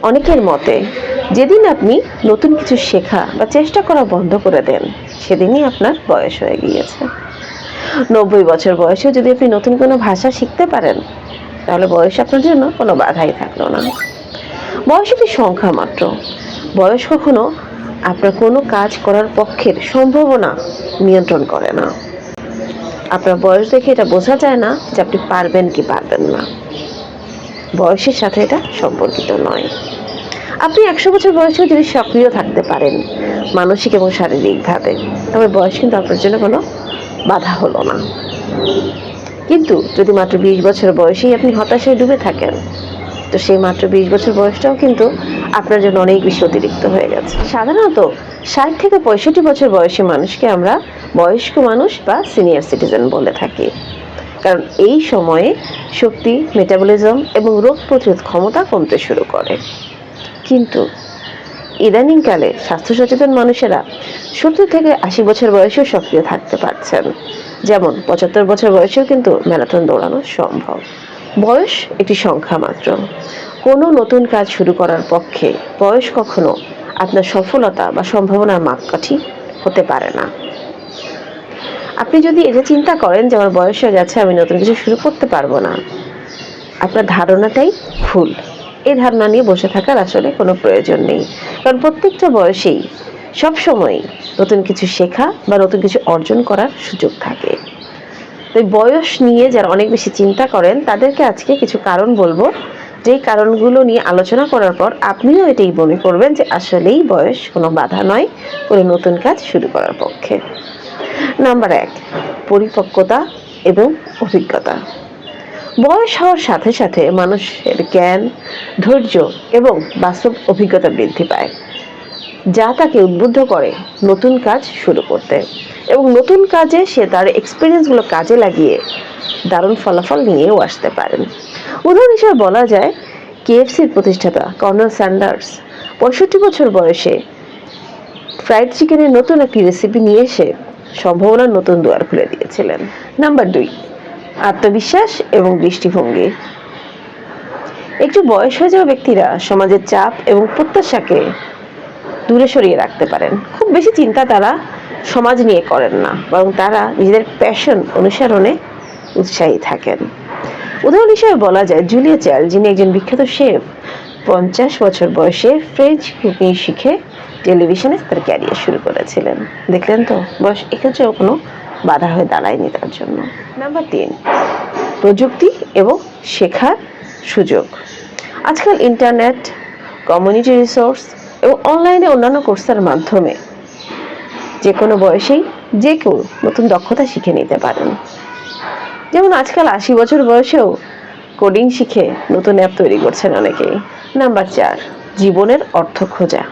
অনেকের মতে যেদিন আপনি নতুন কিছু শেখা বা চেষ্টা করা বন্ধ করে দেন সেদিনই আপনার বয়স হয়ে গিয়েছে। 90 বছর বয়সেও যদি আপনি নতুন কোনো ভাষা শিখতে পারেন তাহলে বয়স আপনার জন্য কোনো বাধাই থাকলো না। বয়স একটি সংখ্যা মাত্র। বয়স কখনো আপনার কোনো কাজ করার পক্ষের সম্ভাবনা নিয়ন্ত্রণ করে না। আপনার বয়স দেখে এটা বোঝা যায় না যে আপনি পারবেন কি পারবেন না। বয়সের সাথে এটা সম্পর্কিত নয়। আপনি 100 বছর বয়সেও যদি সক্রিয় থাকতে পারেন মানসিক এবং শারীরিকভাবে, তবে বয়স কিন্তু আপনার জন্য কোনো বাধা হলো না। কিন্তু যদি মাত্র 20 বছর বয়সেই আপনি হতাশায় ডুবে থাকেন, তো সেই মাত্র 20 বছর বয়সটাও কিন্তু আপনার জন্য অনেক বেশি অতিরিক্ত হয়ে গেছে। সাধারণত 60 থেকে 65 বছর বয়সী মানুষকে আমরা বয়স্ক মানুষ বা সিনিয়র সিটিজেন বলে থাকি, কারণ এই সময়ে শক্তি, মেটাবলিজম এবং রোগ প্রতিরোধ ক্ষমতা কমতে শুরু করে। কিন্তু ইদানিংকালে স্বাস্থ্য সচেতন মানুষেরা 70 থেকে 80 বছর বয়সেও সক্রিয় থাকতে পারছেন। যেমন 75 বছর বয়সেও কিন্তু ম্যারাথন দৌড়ানো সম্ভব। বয়স একটি সংখ্যা মাত্র। কোনো নতুন কাজ শুরু করার পক্ষে বয়স কখনো আপনার সফলতা বা সম্ভাবনার মাপকাঠি হতে পারে না। আপনি যদি এটা চিন্তা করেন যে আমার বয়স হয়ে গেছে, আমি নতুন কিছু শুরু করতে পারবো না, আপনার ধারণাটাই ভুল। এই ধারণা নিয়ে বসে থাকার আসলে কোনো প্রয়োজন নেই, কারণ প্রত্যেকটা বয়সেই সবসময়ই নতুন কিছু শেখা বা নতুন কিছু অর্জন করার সুযোগ থাকে। তো বয়স নিয়ে যারা অনেক বেশি চিন্তা করেন তাদেরকে আজকে কিছু কারণ বলবো, যেই কারণগুলো নিয়ে আলোচনা করার পর আপনিও এটাই মনে করবেন যে আসলেই বয়স কোনো বাধা নয় কোনো নতুন কাজ শুরু করার পক্ষে। নাম্বার 1, পরিপক্কতা এবং অভিজ্ঞতা। বয়স হওয়ার সাথে সাথে মানুষের জ্ঞান, ধৈর্য এবং বাস্তব অভিজ্ঞতা বৃদ্ধি পায়, যা তাকে উদ্বুদ্ধ করে নতুন কাজ শুরু করতে এবং নতুন কাজে সে তার এক্সপিরিয়েন্সগুলো কাজে লাগিয়ে দারুণ ফলাফল নিয়েও আসতে পারেন। উদাহরণ হিসেবে বলা যায় KFCর প্রতিষ্ঠাতা কর্নেল স্যান্ডার্স 65 বছর বয়সে ফ্রাইড চিকেনের নতুন একটি রেসিপি নিয়ে এসে সম্ভাবনার নতুন দুয়ার খুলে দিয়েছিলেন। নাম্বার 2, আত্মবিশ্বাস এবং দৃষ্টিভঙ্গি। একটু বয়স হয়ে যাওয়া ব্যক্তিরা সমাজের চাপ এবং প্রত্যাশাকে দূরে সরিয়ে রাখতে পারেন। খুব বেশি চিন্তা তারা সমাজ নিয়ে করেন না, বরং তারা নিজেদের প্যাশন অনুসরণে উৎসাহী থাকেন। উদাহরণ হিসেবে বলা যায় জুলিয়া চার্ল, যিনি একজন বিখ্যাত শেফ, 50 বছর বয়সে ফ্রেঞ্চ কুকিং শিখে টেলিভিশনে তার ক্যারিয়ার শুরু করেছিলেন। দেখলেন তো, বয়স এক্ষেত্রেও কোনো বাধা হয়ে দাঁড়ায়নি তার জন্য। নাম্বার 3, প্রযুক্তি এবং শেখার সুযোগ। আজকাল ইন্টারনেট, কমিউনিটি রিসোর্স এবং অনলাইনে অন্যান্য কোর্সের মাধ্যমে যে কোনো বয়সেই যে কেউ নতুন দক্ষতা শিখে নিতে পারেন। যেমন আজকাল 80 বছর বয়সেও কোডিং শিখে নতুন অ্যাপ তৈরি করছেন অনেকেই। নাম্বার 4, জীবনের অর্থ খোঁজা।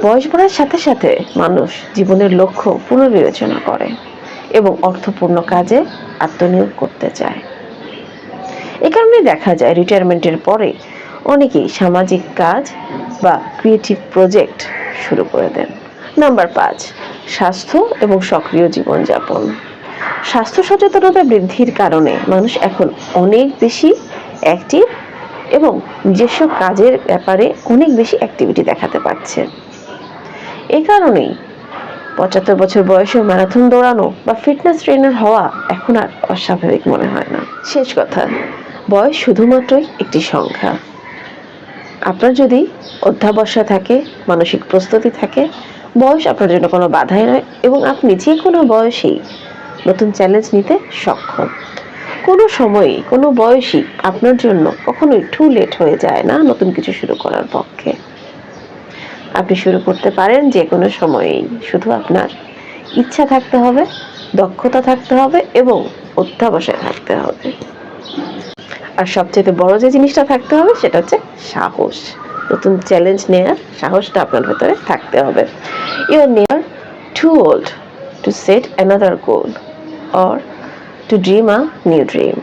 বয়স বাড়ার সাথে সাথে মানুষ জীবনের লক্ষ্য পুনর্বিবেচনা করে এবং অর্থপূর্ণ কাজে আত্মনিয়োগ করতে চায়। এ কারণে দেখা যায় রিটায়ারমেন্টের পরে অনেকেই সামাজিক কাজ বা ক্রিয়েটিভ প্রজেক্ট শুরু করে দেন। নাম্বার 5, স্বাস্থ্য এবং সক্রিয় জীবনযাপন। স্বাস্থ্য সচেতনতা বৃদ্ধির কারণে মানুষ এখন অনেক বেশি অ্যাক্টিভ এবং নিজস্ব কাজের ব্যাপারে অনেক বেশি অ্যাক্টিভিটি দেখাতে পারছে। এই কারণেই 75 বছর বয়সে ম্যারাথন দৌড়ানো বা ফিটনেস ট্রেনার হওয়া এখন আর অস্বাভাবিক মনে হয় না। শেষ কথা, বয়স শুধুমাত্রই একটি সংখ্যা। আপনার যদি অধ্যাবসা থাকে, মানসিক প্রস্তুতি থাকে, বয়স আপনার জন্য কোনো বাধাই নয় এবং আপনি যে কোনো বয়সেই নতুন চ্যালেঞ্জ নিতে সক্ষম। কোনো সময়ই কোনো বয়সই আপনার জন্য কখনোই টু লেট হয়ে যায় না নতুন কিছু শুরু করার পক্ষে। আপনি শুরু করতে পারেন যে কোনো সময়েই, শুধু আপনার ইচ্ছা থাকতে হবে, দক্ষতা থাকতে হবে এবং অধ্যাবসায় থাকতে হবে। আর সবচেয়ে বড় যে জিনিসটা থাকতে হবে সেটা হচ্ছে সাহস। নতুন চ্যালেঞ্জ নেওয়ার সাহসটা আপনার ভেতরে থাকতে হবে। You are never too old to set another goal or to dream a new dream.